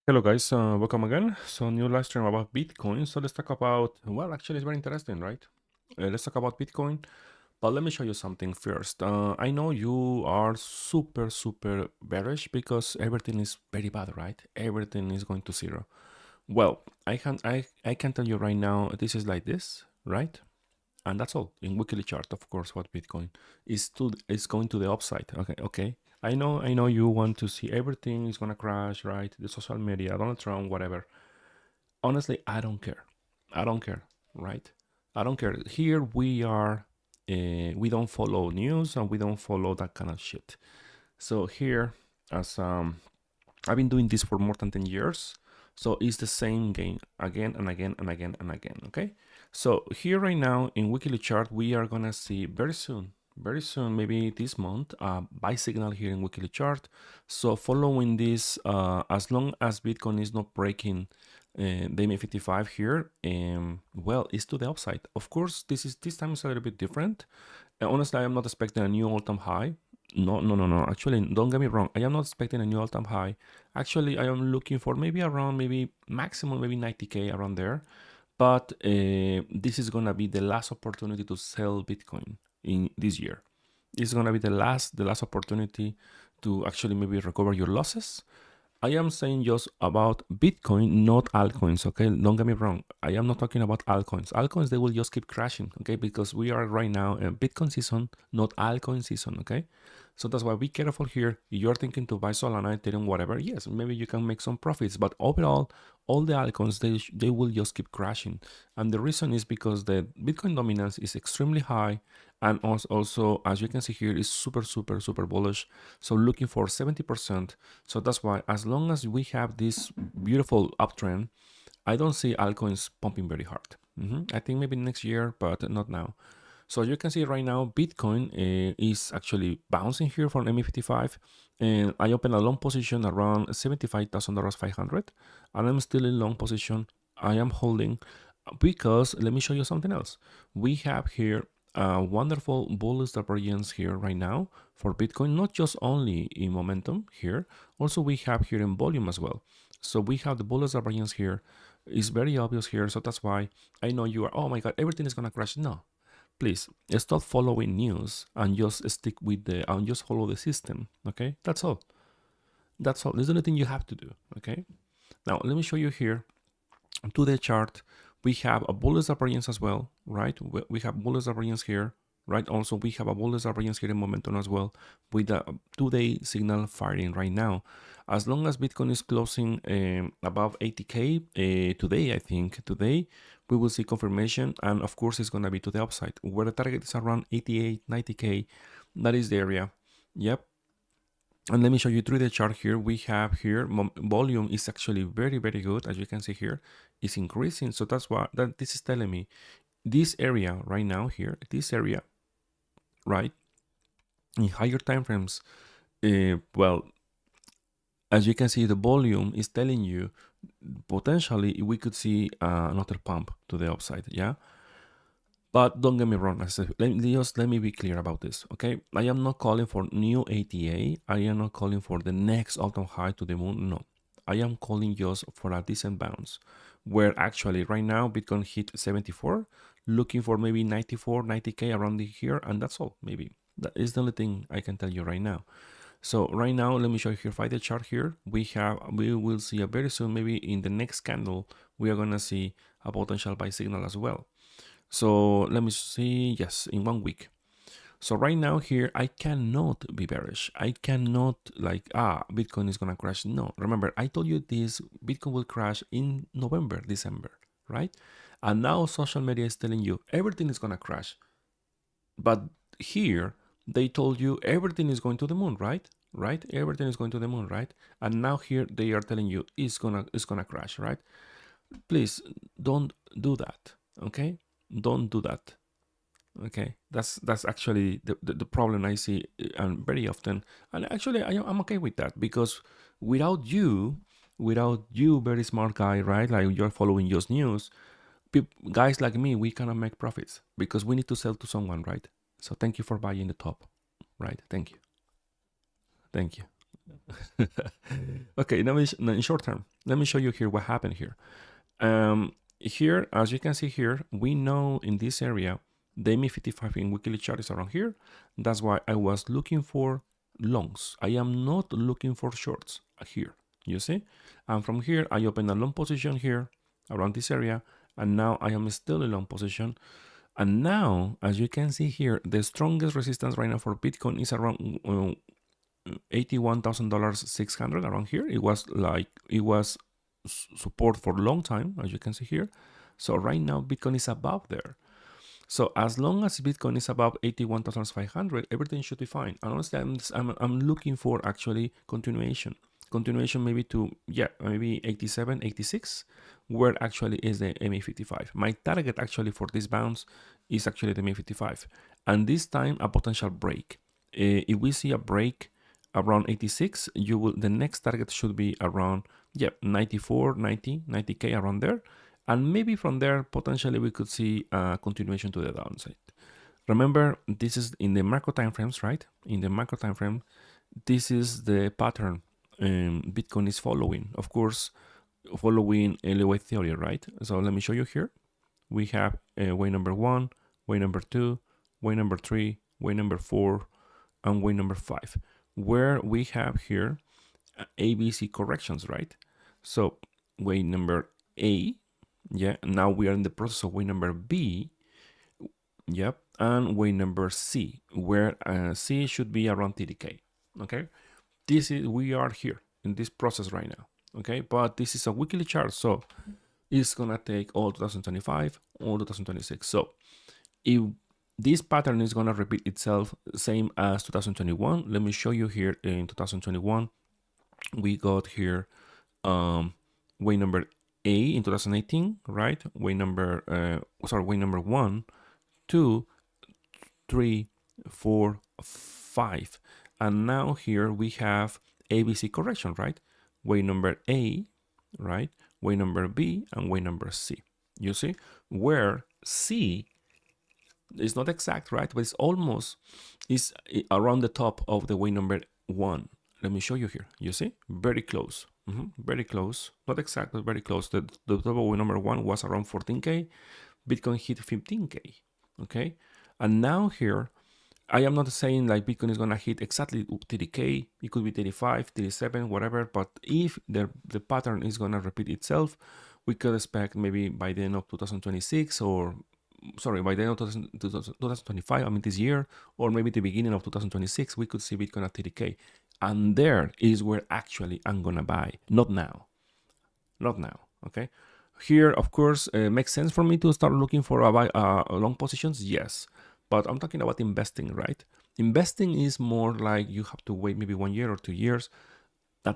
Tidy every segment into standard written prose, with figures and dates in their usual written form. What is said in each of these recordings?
Hello guys, welcome again. So new live stream about Bitcoin. So let's talk about, well, actually it's very interesting, right? Let's talk about Bitcoin, but let me show you something first. I know you are super bearish because everything is very bad, right? Everything is going to zero. Well, I can tell you right now, this is like this, right? And that's all in weekly chart, of course. What Bitcoin is going to the upside. Okay. I know you want to see everything is gonna crash, right? The social media, Donald Trump, whatever. Honestly, I don't care. I don't care, right? I don't care. Here we are. We don't follow news and we don't follow that kind of shit. So here, as I've been doing this for more than 10 years. So it's the same game again and again and again and again. Okay. So here right now in weekly chart, we are going to see very soon, maybe this month, buy signal here in weekly chart. So following this, as long as Bitcoin is not breaking the MA55 here, well, it's to the upside. Of course, this time is a little bit different. Honestly, I am not expecting a new all-time high. No. Actually, don't get me wrong. I am not expecting a new all-time high. Actually, I am looking for maybe around, maybe maximum, maybe 90K around there. But this is gonna be the last opportunity to sell Bitcoin in this year. It's gonna be the last opportunity to actually maybe recover your losses. I am saying just about Bitcoin, not altcoins, okay? Don't get me wrong. I am not talking about altcoins. Altcoins, they will just keep crashing, okay? Because we are right now in Bitcoin season, not altcoin season, okay? So that's why be careful here. If you're thinking to buy Solana, Ethereum, whatever, yes, maybe you can make some profits. But overall, all the altcoins, they will just keep crashing. And the reason is because the Bitcoin dominance is extremely high. And also, as you can see here, is super bullish. So looking for 70%. So that's why as long as we have this beautiful uptrend, I don't see altcoins pumping very hard. I think maybe next year, but not now. So you can see right now, Bitcoin is actually bouncing here from MA55, and I open a long position around $75,000 500, and I'm still in long position. I am holding because let me show you something else. We have here wonderful bullish divergence here right now for Bitcoin, not just only in momentum here, also we have here in volume as well. So we have the bullish divergence here. It's very obvious here, so that's why I know you are, oh my God, everything is gonna crash. No, please stop following news and just stick with and just follow the system. Okay, that's all. That's all. There's anything you have to do. Okay, now let me show you here to the chart. We have a bullish variance as well, right? We have bullish variance here, right? Also, we have a bullish variance here in momentum as well, with a 2-day signal firing right now. As long as Bitcoin is closing above 80K today, I think today we will see confirmation, and of course it's gonna be to the upside where the target is around 88, 90K. That is the area. Yep. And let me show you through the chart here. We have here volume is actually very good. As you can see here, it's increasing. So that's what this is telling me. This area right now here, this area, right, in higher time frames, well, as you can see, the volume is telling you potentially we could see another pump to the upside. Yeah. But don't get me wrong, let me be clear about this, okay? I am not calling for new ATA. I am not calling for the next all-time high to the moon. No, I am calling just for a decent bounce, where actually right now Bitcoin hit 74, looking for maybe 94, 90K around here, and that's all. Maybe that is the only thing I can tell you right now. So right now, let me show you here, find the chart here. We will see a very soon, maybe in the next candle, we are gonna see a potential buy signal as well. So let me see, yes, in 1 week. So right now here, I cannot be bearish. I cannot like, Bitcoin is gonna crash. No, remember, I told you this, Bitcoin will crash in November, December, right? And now social media is telling you everything is gonna crash. But here, they told you everything is going to the moon, right? Right? Everything is going to the moon, right? And now here they are telling you it's gonna crash, right? Please don't do that, okay? Don't do that. Okay, that's actually the problem I see and very often, and actually I'm okay with that because without you, very smart guy, right? Like you're following just news, guys like me, we cannot make profits because we need to sell to someone, right? So thank you for buying the top, right? Thank you. Okay, in short term, let me show you here what happened here. Here, as you can see here, we know in this area, the MA55 in weekly chart is around here. That's why I was looking for longs. I am not looking for shorts here, you see? And from here, I open a long position here around this area. And now I am still in long position. And now, as you can see here, the strongest resistance right now for Bitcoin is around $81,600 around here. It was support for a long time, as you can see here. So right now Bitcoin is above there. So as long as Bitcoin is above 81,500, everything should be fine. And honestly, I'm looking for actually continuation maybe to, yeah, maybe 87, 86, where actually is the MA55. My target actually for this bounce is actually the MA55, and this time a potential break. If we see a break around 86, the next target should be around, yeah, 94, 90k, around there. And maybe from there, potentially we could see a continuation to the downside. Remember, this is in the macro time frames, right? In the macro time frame, this is the pattern Bitcoin is following. Of course, following LOA theory, right? So let me show you here. We have way number 1, way number 2, way number 3, way number 4, and way number 5, where we have here ABC corrections, right? So way number A, yeah, now we are in the process of way number B, yep, and way number C, where C should be around TDK, okay? We are here in this process right now, okay? But this is a weekly chart, so it's gonna take all 2025, all 2026. So if this pattern is gonna repeat itself, same as 2021, let me show you here. In 2021, we got here way number A in 2018, right? Way number way number 1, 2, 3, 4, 5, and now here we have ABC correction, right? Way number A, right? Way number B, and way number C. You see, where C is not exact, right? But it's almost is around the top of the way number 1. Let me show you here. You see, very close, very close. Not exact, but very close. The top of way number 1 was around 14k. Bitcoin hit 15k. Okay, and now here, I am not saying like Bitcoin is gonna hit exactly 30k. It could be 35, 37, whatever. But if the pattern is gonna repeat itself, we could expect maybe by the end of 2026, or sorry, by the end of 2025, I mean this year, or maybe the beginning of 2026, we could see Bitcoin at 30k. And there is where actually I'm gonna buy. Not now. Not now. Okay. Here, of course, makes sense for me to start looking for long positions. Yes. But I'm talking about investing, right? Investing is more like you have to wait maybe 1 year or 2 years.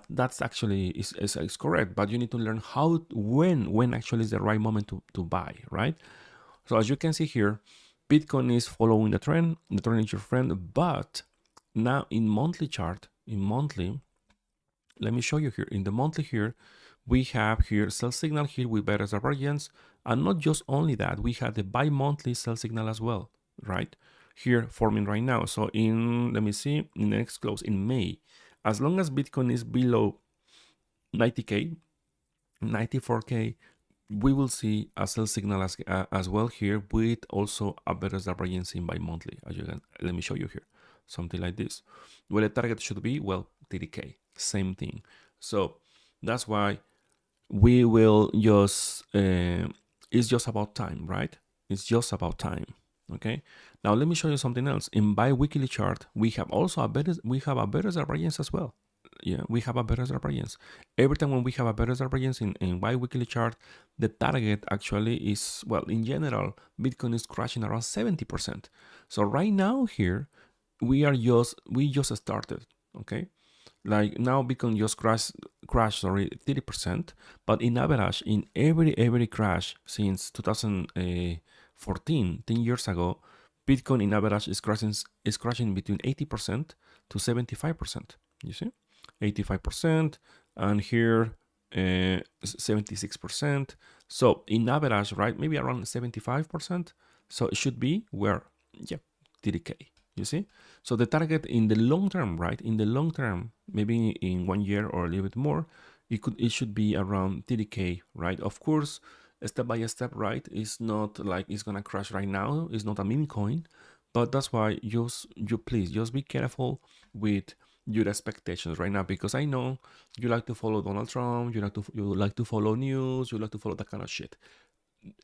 That's actually is correct, but you need to learn when actually is the right moment to buy, right? So as you can see here, Bitcoin is following the trend is your friend, but now in monthly chart, let me show you here, in the monthly here, we have here sell signal here with better divergence, and not just only that, we have the bi-monthly sell signal as well, right? Here forming right now. So let me see, in the next close in May, as long as Bitcoin is below 90k, 94k, we will see a sell signal as well here, with also a better divergence in bi-monthly. As you can, let me show you here, something like this. Well, the target should be, well, 30k, same thing. So that's why we will just, it's just about time, right? It's just about time. Okay. Now let me show you something else. In bi-weekly chart, we have also a better divergence as well. Yeah, we have a better divergence. Every time when we have a better divergence in bi-weekly chart, the target actually is, well, in general, Bitcoin is crashing around 70%. So right now here, we just started, okay? Like now Bitcoin just crashed 30%, but in average, in every crash since 2014, 10 years ago, Bitcoin in average is crashing between 80% to 75%. You see, 85%, and here 76%. So in average, right, maybe around 75%. So it should be where, yeah, 30k. You see? So the target in the long term, right? In the long term, maybe in 1 year or a little bit more, it should be around 30K, right? Of course, step by step, right? It's not like it's gonna crash right now. It's not a meme coin, but that's why you please just be careful with your expectations right now, because I know you like to follow Donald Trump, you like to follow news, you like to follow that kind of shit.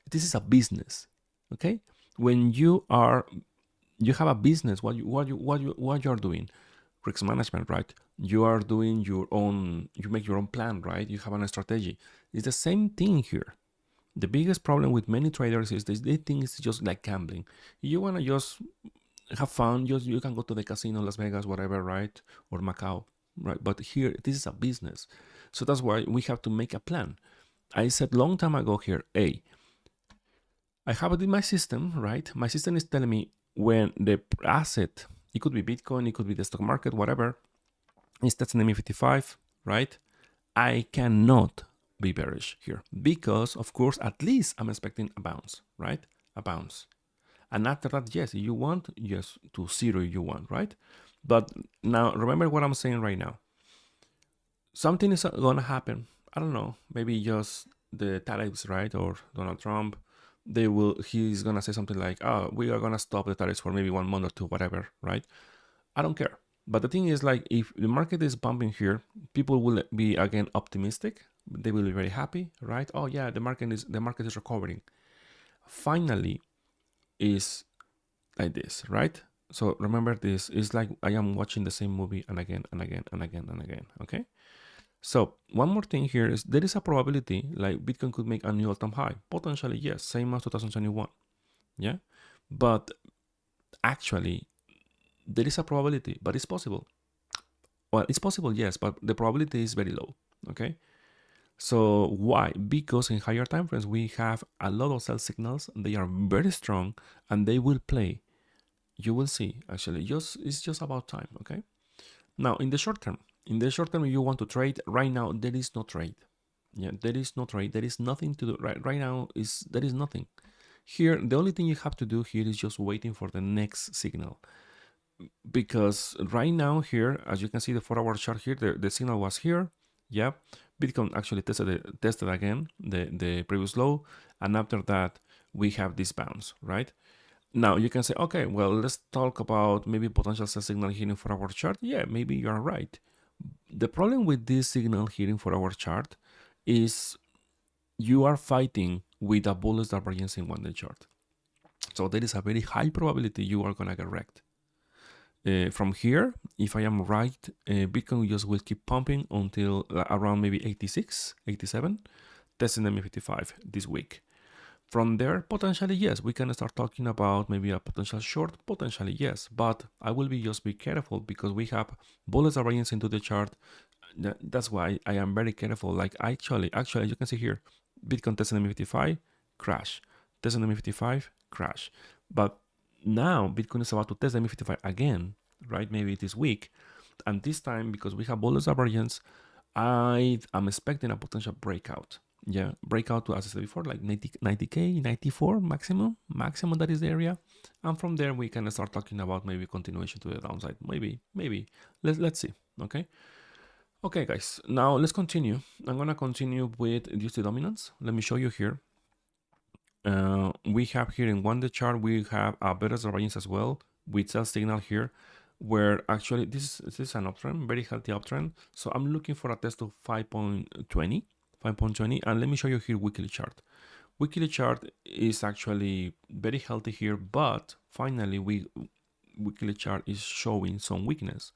This is a business, okay? When you have a business, what you're doing, risk management, right? You are doing your own, you make your own plan, right? You have a strategy. It's the same thing here. The biggest problem with many traders is they think it's just like gambling. You want to just have fun, just you can go to the casino, Las Vegas, whatever, right? Or Macau, right? But here, this is a business. So that's why we have to make a plan. I said long time ago here, hey, I have it in my system, right? My system is telling me when the asset, it could be Bitcoin, it could be the stock market, whatever, is testing the ME55, right? I cannot be bearish here because, of course, at least I'm expecting a bounce, right? A bounce. And after that, yes, you want, yes, to zero you want, right? But now remember what I'm saying right now. Something is going to happen. I don't know, maybe just the tariffs, right? Or Donald Trump, he's going to say something like, oh, we are going to stop the tariffs for maybe 1 month or two, whatever, right? I don't care. But the thing is, like, if the market is pumping here, people will be again optimistic. They will be very happy, right? Oh yeah, the market is recovering. Finally, is like this, right? So remember this, it's like I am watching the same movie and again and again and again and again, okay? So one more thing here is there is a probability like Bitcoin could make a new all-time high. Potentially, yes, same as 2021, yeah? But actually, there is a probability, but it's possible. Well, it's possible, yes, but the probability is very low, okay? So why? Because in higher time frames, we have a lot of sell signals. They are very strong and they will play. You will see, actually, it's just about time, okay? Now, in the short term, you want to trade. Right now, there is no trade. Yeah, there is no trade. There is nothing to do. Right now, there is nothing. Here, the only thing you have to do here is just waiting for the next signal. Because right now here, as you can see, the 4-hour chart here, the signal was here. Yeah, Bitcoin actually tested again the previous low, and after that we have this bounce, right? Now you can say, okay, well, let's talk about maybe potential sell signal here in 4-hour chart. Yeah, maybe you are right. The problem with this signal here in 4-hour chart is you are fighting with a bullish divergence in 1-day chart. So there is a very high probability you are gonna get wrecked. From here, if I am right, Bitcoin just will keep pumping until around maybe 86, 87, testing the ME55 this week. From there, potentially, yes, we can start talking about maybe a potential short, potentially, yes, but I will just be careful because we have bullish variance into the chart. That's why I am very careful. Like actually, you can see here, Bitcoin testing the ME55, crash. Testing the ME55, crash. But now Bitcoin is about to test the ME55 again, right? Maybe this week. And this time, because we have bullish divergence, I am expecting a potential breakout. Yeah, breakout to, as I said before, like 90K, 94 maximum, that is the area. And from there, we can start talking about maybe continuation to the downside. Maybe. Let's see, okay? Okay, guys, now let's continue. I'm gonna continue with USD dominance. Let me show you here. We have here in 1-day chart, we have a better variance as well with sell signal here, where actually this is an uptrend, very healthy uptrend. So I'm looking for a test of 5.20, and let me show you here weekly chart. Weekly chart is actually very healthy here, but finally weekly chart is showing some weakness.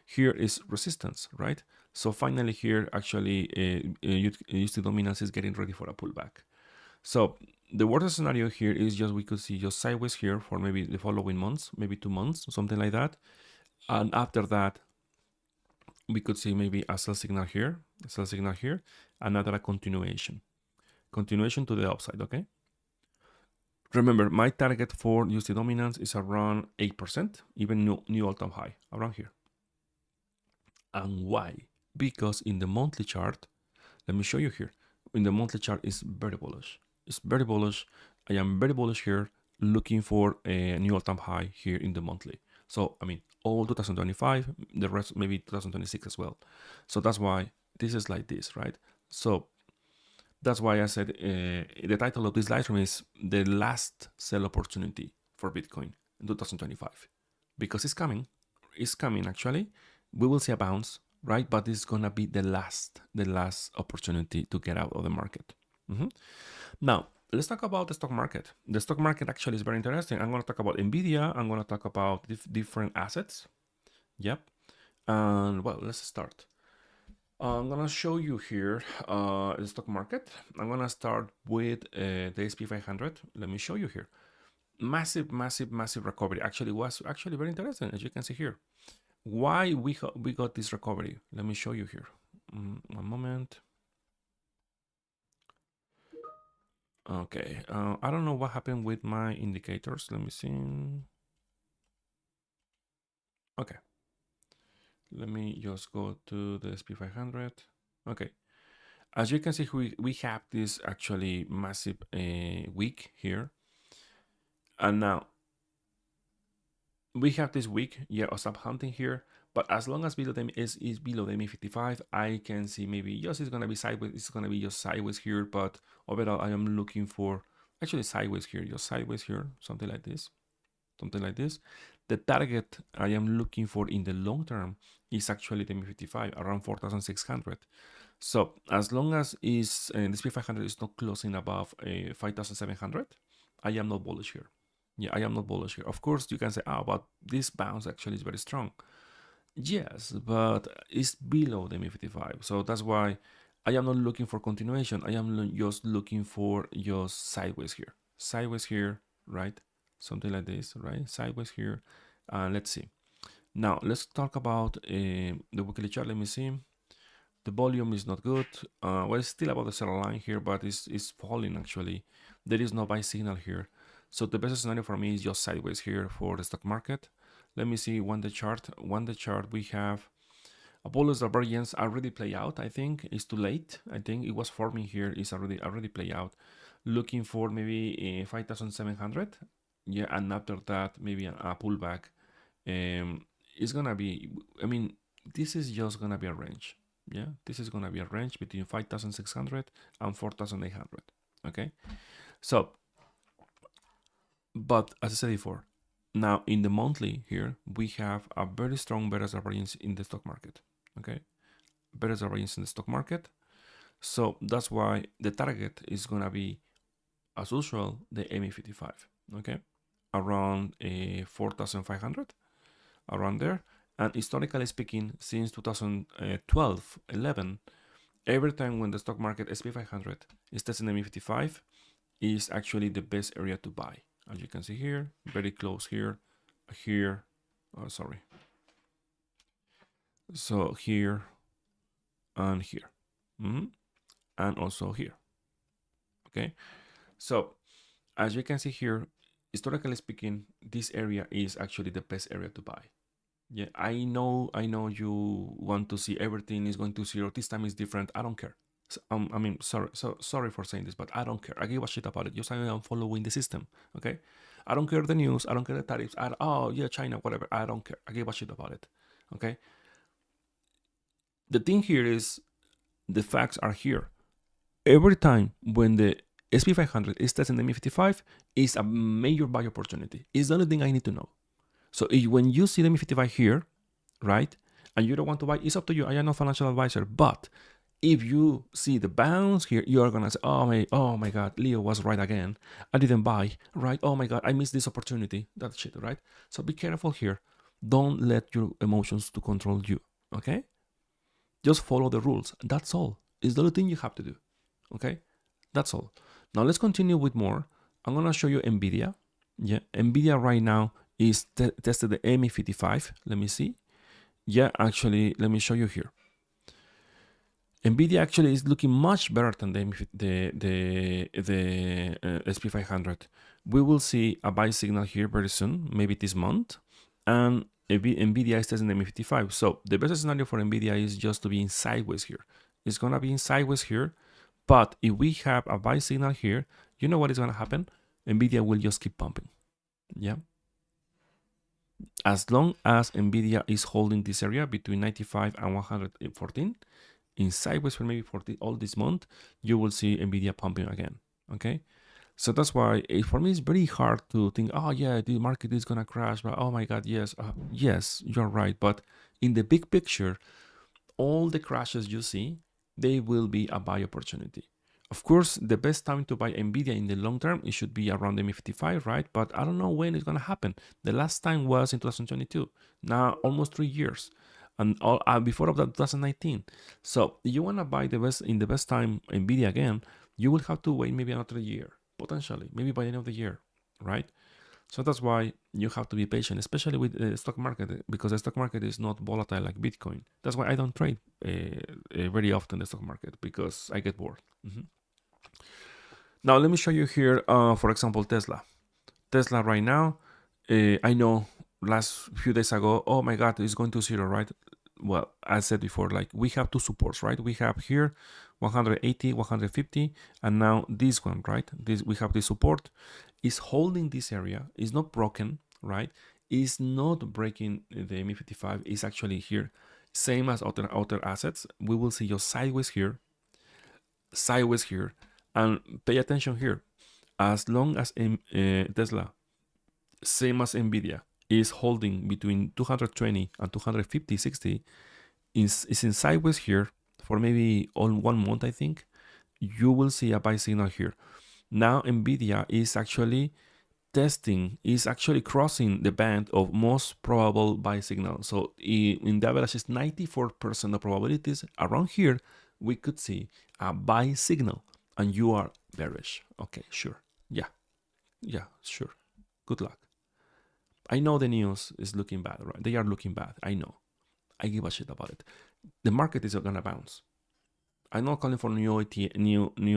Here is resistance, right? So finally here actually USD dominance is getting ready for a pullback. So the worst scenario here is just we could see just sideways here for maybe the following months, maybe 2 months, something like that. And after that, we could see maybe a sell signal here, another continuation to the upside, okay? Remember, my target for USD dominance is around 8%, even new all-time high, around here. And why? Because in the monthly chart, let me show you here, in the monthly chart is very bullish. It's very bullish. I am very bullish here, looking for a new all-time high here in the monthly. So, I mean, all 2025, the rest maybe 2026 as well. So that's why this is like this, right? So that's why I said the title of this live stream is the last sell opportunity for Bitcoin in 2025, because it's coming. It's coming actually. We will see a bounce, right? But it's gonna be the last opportunity to get out of the market. Now, let's talk about the stock market. The stock market actually is very interesting. I'm going to talk about Nvidia. I'm going to talk about different assets. Yep. And well, let's start. I'm going to show you here the stock market. I'm going to start with the S&P 500. Let me show you here. Massive recovery. Actually, was actually very interesting, as you can see here. Why we got this recovery? Let me show you here. One moment. Okay, I don't know what happened with my indicators. Let me see. Okay, let me just go to the SP 500. Okay, as you can see, we have this actually massive week here, and now we have this week, yeah, of stop hunting here. But as long as below them is below the MA55, I can see maybe just it's gonna be sideways. It's gonna be just sideways here, but overall I am looking for actually sideways here, just sideways here, something like this. Something like this. The target I am looking for in the long term is actually the MA55, around 4,600. So as long as is the SP500 is not closing above 5,700, I am not bullish here. Yeah, I am not bullish here. Of course, you can say, oh, but this bounce actually is very strong. Yes, but it's below the MA55. So that's why I am not looking for continuation. I am just looking for just sideways here, right? Something like this, right? Sideways here. Let's see. Now, let's talk about the weekly chart. Let me see. The volume is not good. Well, it's still above the zero line here, but it's falling actually. There is no buy signal here. So the best scenario for me is just sideways here for the stock market. Let me see one day chart. One day chart, we have a bolus divergence already play out. I think it's too late. I think it was forming here. It's already play out. Looking for maybe 5,700. Yeah, and after that, maybe a pullback. It's gonna be, I mean, this is just gonna be a range. Yeah, this is gonna be a range between 5,600 and 4,800. Okay, so, but as I said before, now in the monthly here, we have a very strong bearish divergence in the stock market. Okay, bearish divergence in the stock market. So that's why the target is gonna be, as usual, the MA55. Okay, around 4,500, around there. And historically speaking, since 2012, 11, every time when the stock market SP 500 is testing MA55, is actually the best area to buy. As you can see here, very close here, here, oh, sorry. So here and here, and also here. Okay, so as you can see here, historically speaking, this area is actually the best area to buy. Yeah, I know you want to see everything is going to zero. This time is different. I don't care. So, I mean, sorry for saying this, but I don't care. I give a shit about it. Just I am following the system. Okay, I don't care the news. I don't care the tariffs. Oh yeah, China, whatever. I don't care. I give a shit about it. Okay. The thing here is, the facts are here. Every time when the SP 500 is testing the MI55, is a major buy opportunity. It's the only thing I need to know. So when you see the MI55 here, right, and you don't want to buy, it's up to you. I am not a financial advisor, but if you see the bounce here, you are gonna say, oh my God, Leo was right again. I didn't buy, right? Oh my God, I missed this opportunity. That shit, right? So be careful here. Don't let your emotions to control you, okay? Just follow the rules. That's all. It's the only thing you have to do, okay? That's all. Now let's continue with more. I'm gonna show you Nvidia. Yeah, Nvidia right now is tested the ME55. Let me see. Yeah, actually, let me show you here. Nvidia actually is looking much better than the SP500. We will see a buy signal here very soon, maybe this month, and Nvidia is testing the ME55. So the best scenario for Nvidia is just to be in sideways here. It's gonna be in sideways here, but if we have a buy signal here, you know what is gonna happen? Nvidia will just keep pumping. Yeah. as long as Nvidia is holding this area between 95 and 114 in sideways for maybe all this month, you will see Nvidia pumping again. Okay, so that's why for me it's very hard to think, oh yeah, the market is gonna crash, but oh my god, yes, yes, you're right. But in the big picture, all the crashes you see, they will be a buy opportunity. Of course, the best time to buy Nvidia in the long term, it should be around ME55, right? But I don't know when it's gonna happen. The last time was in 2022. Now almost 3 years, and before of that 2019. So if you wanna buy the best time Nvidia again, you will have to wait maybe another year, potentially, maybe by the end of the year, right? So that's why you have to be patient, especially with the stock market, because the stock market is not volatile like Bitcoin. That's why I don't trade very often the stock market, because I get bored. Now let me show you here, for example, Tesla. Tesla right now, I know last few days ago, oh my God, it's going to zero, right? Well, I said before, like we have two supports, right? We have here 180, 150, and now this one, right? We have this support. Is holding this area, is not broken, right? Is not breaking the ME55, is actually here. Same as other assets. We will see just sideways here, and pay attention here. As long as Tesla, same as Nvidia, is holding between 220 and 250, 60, is in sideways here for maybe on 1 month, I think, you will see a buy signal here. Now Nvidia is actually crossing the band of most probable buy signal. So in the average is 94% of probabilities around here, we could see a buy signal, and you are bearish. Okay, sure. Yeah, sure. Good luck. I know the news is looking bad, right? They are looking bad. I know. I give a shit about it. The market is gonna bounce. I'm not calling for new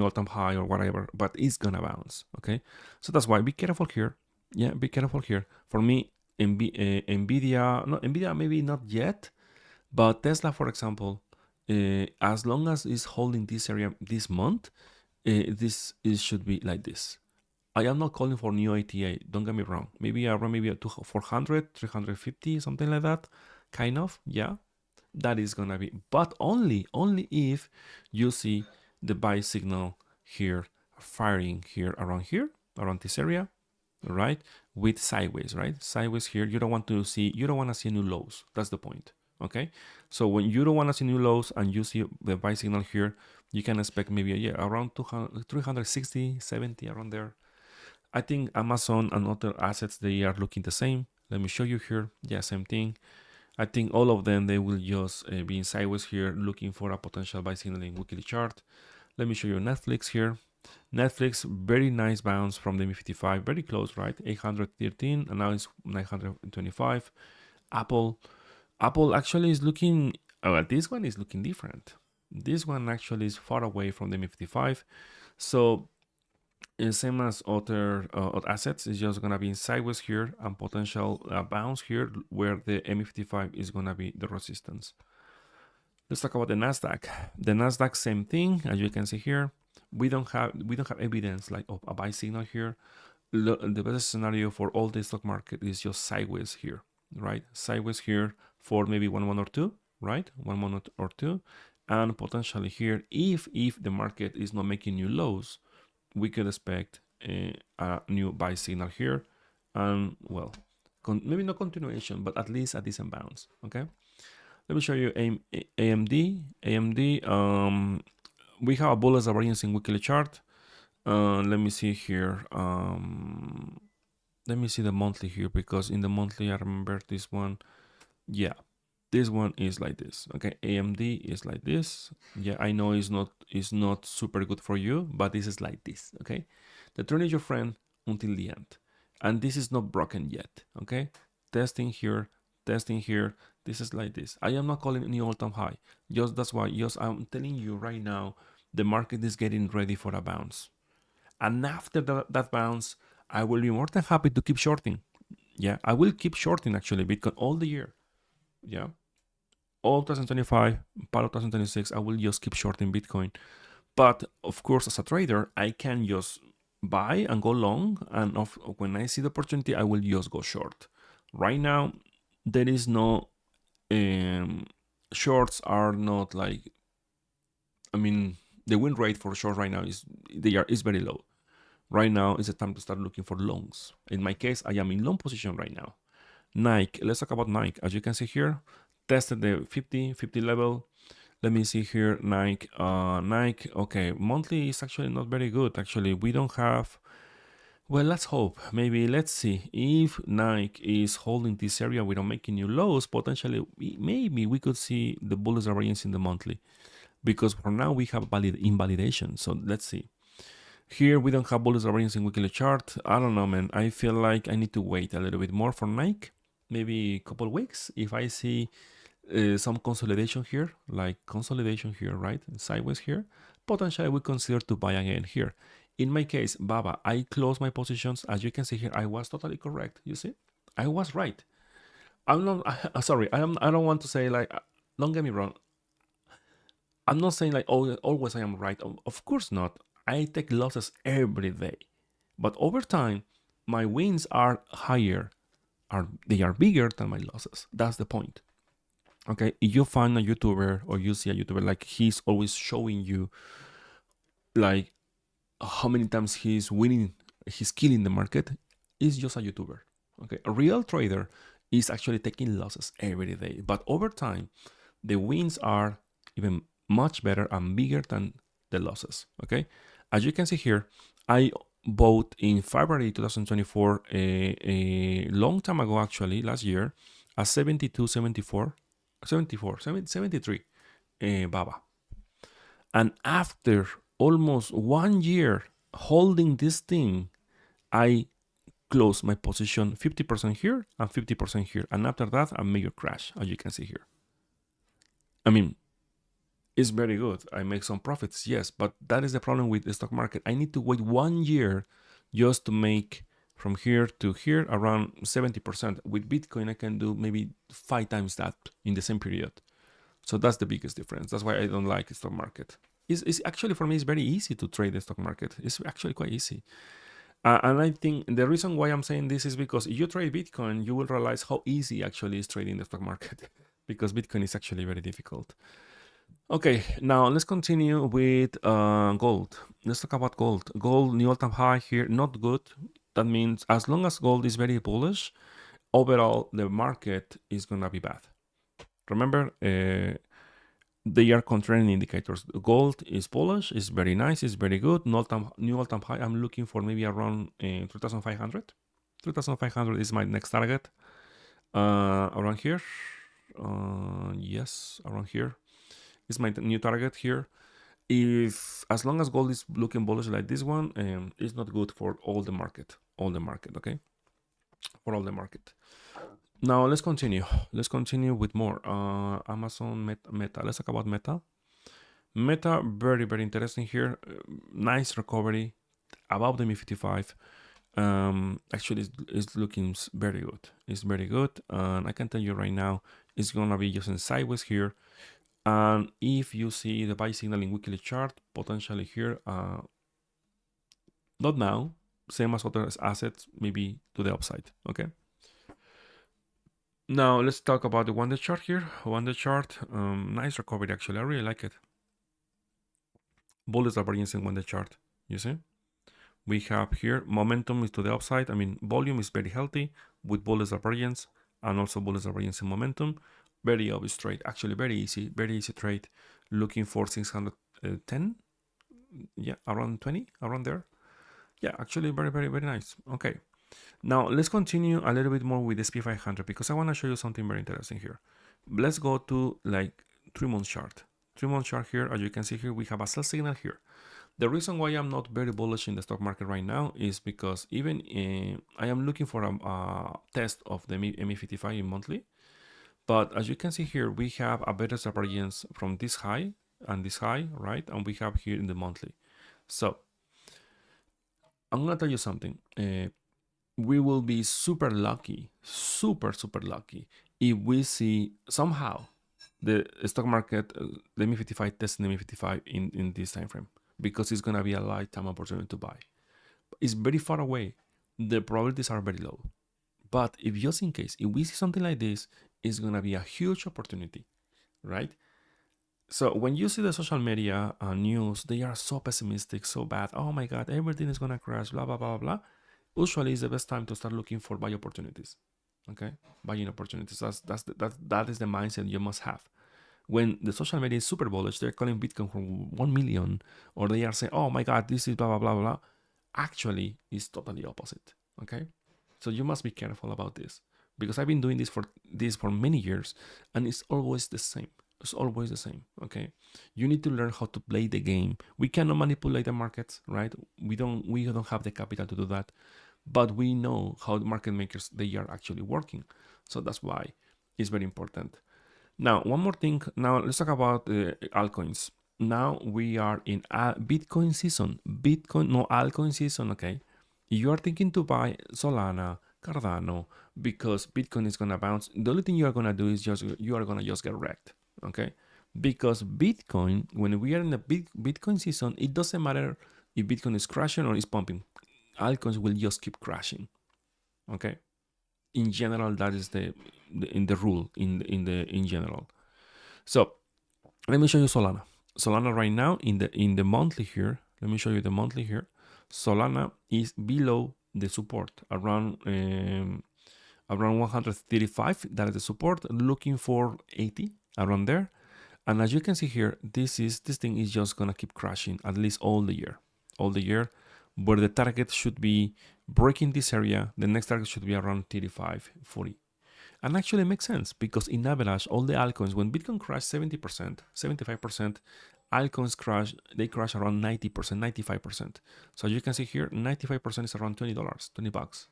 all-time high or whatever, but it's gonna bounce. Okay, so that's why be careful here. Yeah, be careful here. For me, Nvidia maybe not yet, but Tesla, for example, as long as it's holding this area this month, it should be like this. I am not calling for new ATA, don't get me wrong. Maybe around 400, 350, something like that. Kind of, yeah. That is gonna be, but only if you see the buy signal here firing around this area, right? With sideways, right? Sideways here, you don't want to see new lows. That's the point. Okay, so when you don't want to see new lows and you see the buy signal here, you can expect maybe around 360, 70, around there. I think Amazon and other assets, they are looking the same. Let me show you here. Yeah, same thing. I think all of them, they will just be in sideways here, looking for a potential buy signal in weekly chart. Let me show you Netflix here. Netflix, very nice bounce from the ME55, very close, right? 813, and now it's 925. Apple actually is looking, this one is looking different. This one actually is far away from the ME55. So same as other assets, is just gonna be in sideways here and potential bounce here, where the ME55 is gonna be the resistance. Let's talk about the Nasdaq. The Nasdaq, same thing. As you can see here, we don't have evidence like of a buy signal here. The best scenario for all the stock market is just sideways here, right? Sideways here for maybe 1 month or two, right? 1 month or two, and potentially here, if the market is not making new lows, we could expect a new buy signal here, and well, maybe no continuation, but at least a decent bounce. Okay, let me show you AMD. We have a bullish variance in weekly chart. Let me see here. Let me see the monthly here, because in the monthly I remember this one. Yeah, this one is like this. Okay, AMD is like this. Yeah, I know it's not super good for you, but this is like this. Okay, the trend is your friend until the end, and this is not broken yet. Okay, testing here. This is like this. I am not calling any all-time high. That's why I'm telling you right now, the market is getting ready for a bounce, and after that bounce, I will be more than happy to keep shorting. Yeah, I will keep shorting actually Bitcoin all the year. Yeah, all 2025, part of 2026, I will just keep shorting Bitcoin. But of course, as a trader, I can just buy and go long, and when I see the opportunity, I will just go short. Right now, there is no shorts are not like, I mean, the win rate for shorts right now is very low. Right now is the time to start looking for longs. In my case, I am in long position right now. Nike, let's talk about Nike. As you can see here, tested the 50 level. Let me see here, Nike. Nike, okay, monthly is actually not very good. Actually, we don't have, well, let's hope. Maybe let's see if Nike is holding this area without making new lows. Potentially, maybe we could see the bullish variance in the monthly, because for now we have invalidation. So let's see. Here we don't have bullish variance in weekly chart. I don't know, man. I feel like I need to wait a little bit more for Nike. Maybe a couple weeks. If I see some consolidation here, like consolidation here, right? Sideways here, potentially we consider to buy again here. In my case, Baba, I closed my positions. As you can see here, I was totally correct. You see, I was right. I'm not sorry. I don't want to say like, don't get me wrong. I'm not saying like, oh, always I am right. Of course not. I take losses every day, but over time, my wins are higher. They are bigger than my losses. That's the point. Okay, if you find a YouTuber or you see a YouTuber like he's always showing you like how many times he's winning, he's killing the market, is just a YouTuber. Okay, a real trader is actually taking losses every day, but over time, the wins are even much better and bigger than the losses. Okay, as you can see here, I bought in February 2024 a long time ago, actually last year, a 73 Baba. And after almost 1 year holding this thing, I closed my position 50% here and 50% here. And after that, a major crash, as you can see here. I mean, it's very good. I make some profits, yes, but that is the problem with the stock market. I need to wait 1 year just to make from here to here around 70%. With Bitcoin, I can do maybe 5 times that in the same period. So that's the biggest difference. That's why I don't like the stock market. It's actually, for me, it's very easy to trade the stock market. It's actually quite easy. And I think the reason why I'm saying this is because if you trade Bitcoin, you will realize how easy actually is trading the stock market because Bitcoin is actually very difficult. Okay, now let's continue with gold. Let's talk about gold. Gold, new all-time high here, not good. That means as long as gold is very bullish, overall the market is gonna be bad. Remember, they are contrarian indicators. Gold is bullish, is very nice, is very good. New all-time high. I'm looking for maybe around 3,500. 3,500 is my next target. Around here. Yes, around here is my new target here. If as long as gold is looking bullish like this one, it's not good for all the market. Okay, for all the market. Now let's continue. Let's continue with more. Amazon Meta. Let's talk about Meta. Meta, very, very interesting here. Nice recovery above the MI55. Actually, it's looking very good. It's very good. And I can tell you right now, it's going to be just in sideways here. And if you see the buy signal in weekly chart, potentially here, not now, same as other assets, maybe to the upside. Okay. Now let's talk about the 1-day chart here. 1-day chart, nice recovery actually. I really like it. Bullish variance in 1-day chart. You see, we have here momentum is to the upside. I mean, volume is very healthy with bullish variance and also bullish variance in momentum. Very obvious trade, actually very easy trade. Looking for 610, yeah, around 20, around there. Yeah, actually very, very, very nice. Okay. Now let's continue a little bit more with the SP500 because I want to show you something very interesting here. Let's go to like 3-month chart. 3-month chart here. As you can see here, we have a sell signal here. The reason why I'm not very bullish in the stock market right now is because even I am looking for a test of the MI55 in monthly. But as you can see here, we have a better variance from this high and this high, right? And we have here in the monthly. So I'm going to tell you something. We will be super lucky, super lucky if we see somehow the stock market, the MI55 test the MI55 in this time frame, because it's gonna be a lifetime opportunity to buy. It's very far away. The probabilities are very low, But if just in case, if we see something like this, it's gonna be a huge opportunity, right? So when you see the social media news, they are so pessimistic, so bad. Oh my God, everything is gonna crash, blah blah blah blah. Usually, it's the best time to start looking for buy opportunities. Okay, buying opportunities. That is the mindset you must have. When the social media is super bullish, they're calling Bitcoin for 1 million, or they are saying, "Oh my God, this is blah blah blah blah." Actually, it's totally opposite. Okay, so you must be careful about this because I've been doing this for many years, and it's always the same. It's always the same. Okay, you need to learn how to play the game. We cannot manipulate the markets, right? We don't have the capital to do that, but we know how the market makers they are actually working. So that's why it's very important. Now, one more thing. Now, let's talk about altcoins. Now we are in Bitcoin season. No, altcoin season, okay? You are thinking to buy Solana, Cardano, because Bitcoin is going to bounce. The only thing you are going to do is you are going to just get wrecked, okay? Because Bitcoin, when we are in the Bitcoin season, it doesn't matter if Bitcoin is crashing or is pumping. Altcoins will just keep crashing, okay? In general, that is the rule in general. So let me show you Solana. Solana right now in the monthly here. Let me show you the monthly here. Solana is below the support around 135. That is the support. Looking for 80 around there. And as you can see here, this thing is just gonna keep crashing at least all the year. Where the target should be breaking this area. The next target should be around 35, 40. And actually makes sense because in average, all the altcoins, when Bitcoin crashed 70%, 75%, altcoins crash around 90%, 95%. So you can see here, 95% is around $20, $20.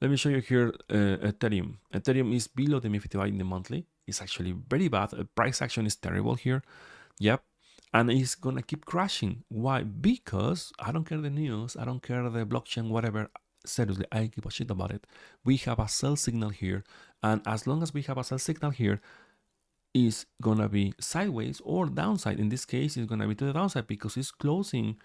Let me show you here Ethereum. Ethereum is below the MA55 in the monthly. It's actually very bad. Price action is terrible here. Yep. And it's gonna keep crashing. Why? Because I don't care the news, I don't care the blockchain, whatever. Seriously, I give a shit about it. We have a sell signal here, and as long as we have a sell signal here, is gonna be sideways or downside. In this case, it's gonna be to the downside because it's close the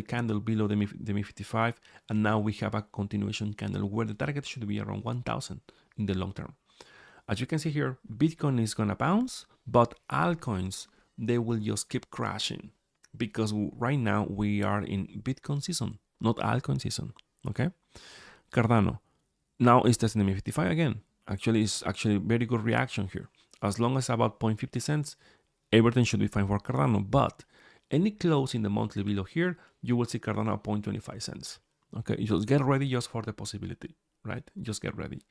candle below the MA55, and now we have a continuation candle where the target should be around 1,000 in the long term. As you can see here, Bitcoin is gonna bounce, but altcoins, they will just keep crashing because right now we are in Bitcoin season, not altcoin season. Okay, Cardano now is testing the MA55 again. Actually, it's actually very good reaction here. As long as about 0.50 cents, everything should be fine for Cardano. But any close in the monthly below here, you will see Cardano at 0.25 cents. Okay, just get ready just for the possibility, right? Just get ready.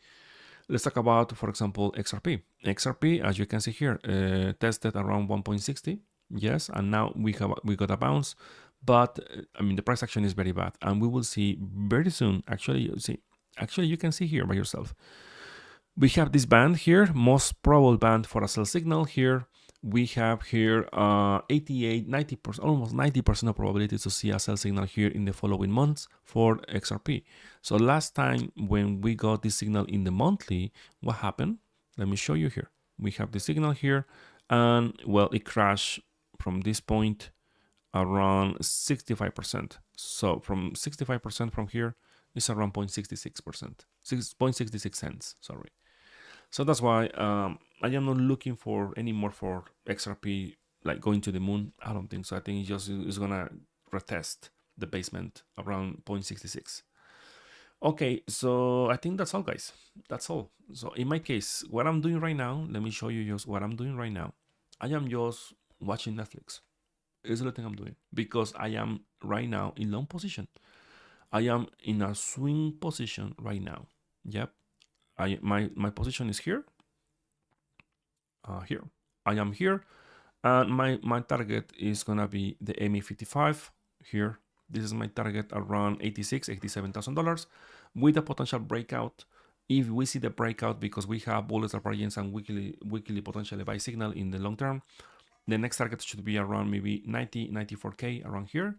Let's talk about, for example, XRP. XRP, as you can see here, tested around 1.60. Yes, and now we got a bounce, but I mean the price action is very bad, and we will see very soon. Actually, you can see here by yourself. We have this band here, most probable band for a sell signal here. We have here 88, 90%, almost 90% of probability to see a sell signal here in the following months for XRP. So last time when we got this signal in the monthly, what happened? Let me show you here. We have the signal here, and well, it crashed from this point around 65%. So from 65% from here is around 0.66%, 6.66 cents, sorry. So that's why I am not looking for anymore for XRP like going to the moon. I don't think so. I think it's gonna retest the basement around 0.66. Okay, so I think that's all, guys. That's all. So in my case, what I'm doing right now, let me show you just what I'm doing right now. I am just watching Netflix. It's the thing I'm doing because I am right now in long position. I am in a swing position right now. Yep. My position is here. Here. I am here. And my target is gonna be the MA55 here. This is my target around $87,000 with a potential breakout. If we see the breakout because we have bullish divergence and weekly potential buy signal in the long term, the next target should be around maybe 94K around here.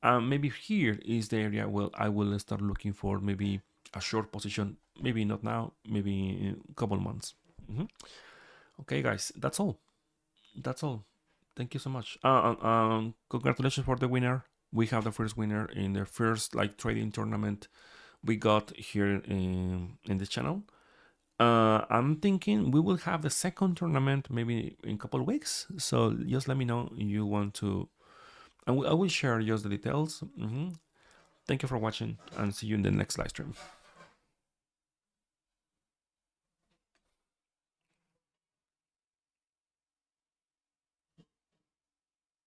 Maybe here is the area where I will start looking for maybe a short position. Maybe not now, maybe in a couple months. Okay, guys, that's all. That's all. Thank you so much. Congratulations for the winner. We have the first winner in the first trading tournament we got here in the channel. I'm thinking we will have the second tournament maybe in a couple of weeks. So just let me know you want to. I will share just the details. Thank you for watching and see you in the next live stream.